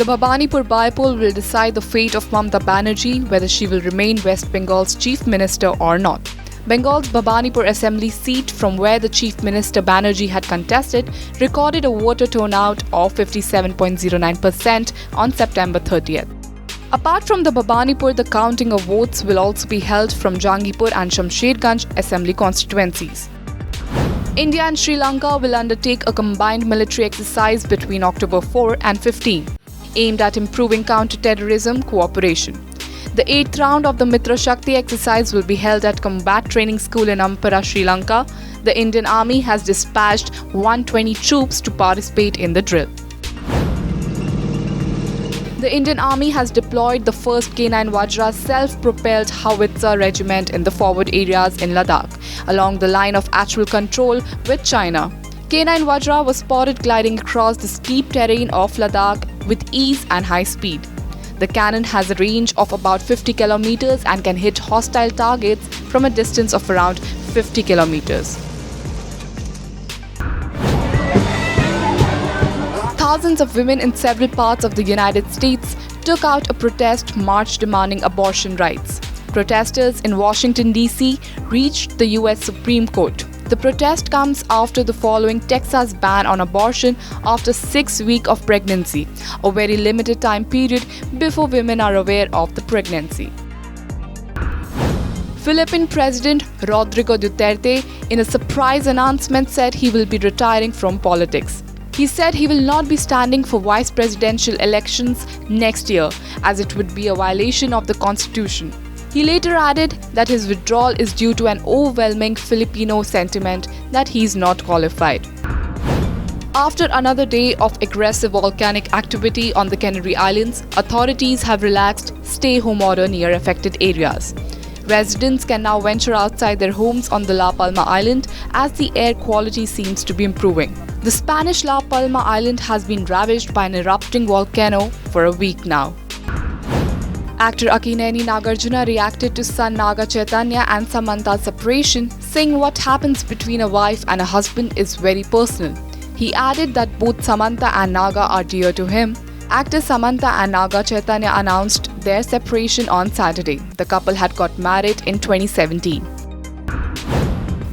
The Bhabanipur by-poll will decide the fate of Mamata Banerjee, whether she will remain West Bengal's chief minister or not. Bengal's Bhabanipur assembly seat, from where the Chief Minister Banerjee had contested, recorded a voter turnout of 57.09% on September 30th. Apart from the Bhabanipur, the counting of votes will also be held from Jangipur and Shamsherganj assembly constituencies. India and Sri Lanka will undertake a combined military exercise between October 4 and 15, aimed at improving counter-terrorism cooperation. The 8th round of the Mitra Shakti exercise will be held at Combat Training School in Ampara, Sri Lanka. The Indian Army has dispatched 120 troops to participate in the drill. The Indian Army has deployed the first K9 Vajra self-propelled howitzer regiment in the forward areas in Ladakh, along the line of actual control with China. K9 Vajra was spotted gliding across the steep terrain of Ladakh with ease and high speed. The cannon has a range of about 50 kilometers and can hit hostile targets from a distance of around 50 kilometers. Thousands of women in several parts of the United States took out a protest march demanding abortion rights. Protesters in Washington, D.C. reached the U.S. Supreme Court. The protest comes after the following Texas ban on abortion after 6 weeks of pregnancy, a very limited time period before women are aware of the pregnancy. Philippine President Rodrigo Duterte, in a surprise announcement, said he will be retiring from politics. He said he will not be standing for vice presidential elections next year, as it would be a violation of the constitution. He later added that his withdrawal is due to an overwhelming Filipino sentiment that he is not qualified. After another day of aggressive volcanic activity on the Canary Islands, authorities have relaxed stay-home order near affected areas. Residents can now venture outside their homes on the La Palma Island as the air quality seems to be improving. The Spanish La Palma Island has been ravaged by an erupting volcano for a week now. Actor Akineni Nagarjuna reacted to son Naga Chaitanya and Samantha's separation, saying what happens between a wife and a husband is very personal. He added that both Samantha and Naga are dear to him. Actor Samantha and Naga Chaitanya announced their separation on Saturday. The couple had got married in 2017.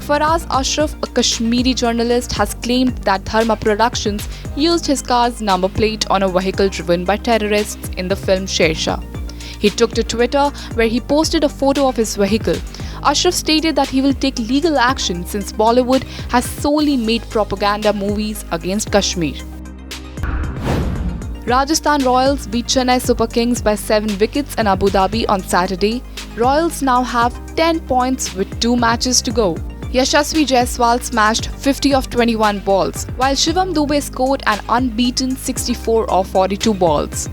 Faraz Ashraf, a Kashmiri journalist, has claimed that Dharma Productions used his car's number plate on a vehicle driven by terrorists in the film Shershah. He took to Twitter, where he posted a photo of his vehicle. Ashraf stated that he will take legal action since Bollywood has solely made propaganda movies against Kashmir. Rajasthan Royals beat Chennai Super Kings by 7 wickets in Abu Dhabi on Saturday. Royals now have 10 points with 2 matches to go. Yashasvi Jaiswal smashed 50 of 21 balls, while Shivam Dube scored an unbeaten 64 of 42 balls.